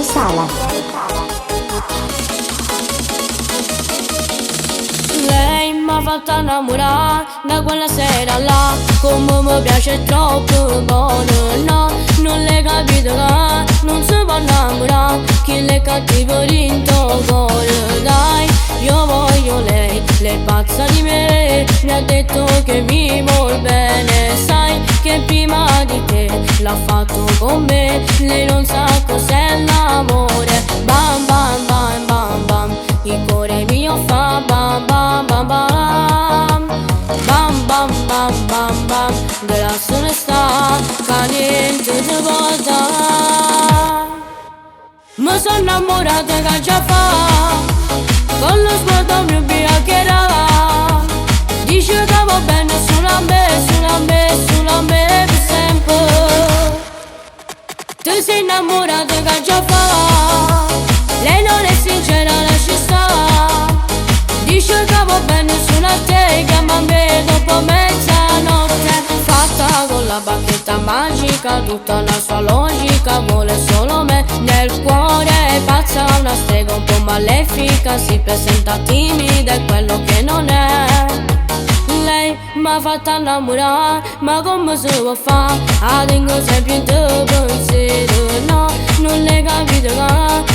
Sala. Lei m'ha fatta innamorare da quella sera là, come mi piace troppo buono, no, non l'hai capito che non si può innamorare chi l'è cattivo dentro cuore. Dai, io voglio lei è pazza di me, mi ha detto che mi vuol bene, sai che prima di te l'ha fatto con me, lei non sa cos'è l'amore. Bam bam bam bam bam, il cuore mio fa bam bam bam bam, bam bam bam bam bam, della sole sta caliente di volta. Mi sono innamorata che già fa, con lo sguardo mi ubriacherà, dice che va bene sulla me, sulla me, sulla me per sempre. Tu sei innamorata che già fa, lei non è sincera, lascia stare, dice che va bene sulla te, chiama me dopo mezzanotte. Fatta con la bacchetta magica, tutta la sua logica, vuole solo me, nel cuore è pazza, una strega un po' malefica, si presenta timida, è quello che non è. Lei m'ha fatta innamorare, ma come si può fare? La tengo sempre in tuo pensiero, no, non l'hai capito che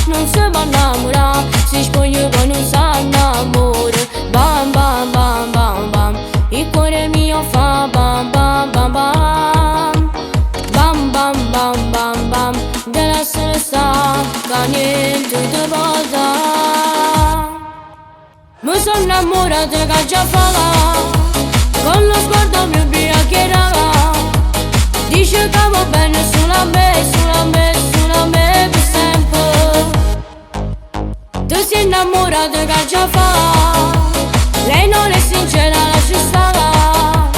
non si può innamorare, si spoglia poi non sa l'amore. Bam bam bam bam bam, il cuore mio fa bam bam bam bam, bam bam bam bam bam, della sera sta che niente ti può dare. Mi sono innamorata che già fa là, con lo sguardo mi ubriacherà, dice che va bene sulla me, sulla me, sulla me per sempre. Tu sei innamorata che già fa, lei non è sincera, lascia stare,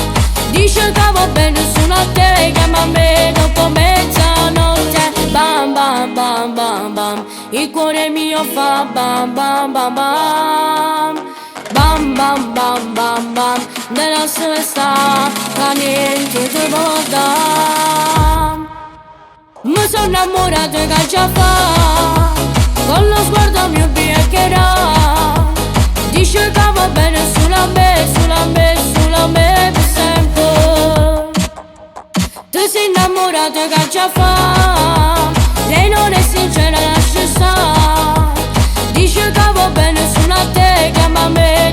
dice che va bene sulla te, chiama me dopo mezzanotte. Bam bam bam bam bam, il cuore mio fa bam bam bam bam, bam bam bam bam bam, della sua sta che niente ti può dare. Mi sono innamorata che già fa, con lo sguardo mi ubriacherà, dice che va bene sulla me, sulla me, sulla me per sempre. Tu sei innamorata che già fa, lei non è sincera, lascia stare, dice che va bene sulla te, chiama me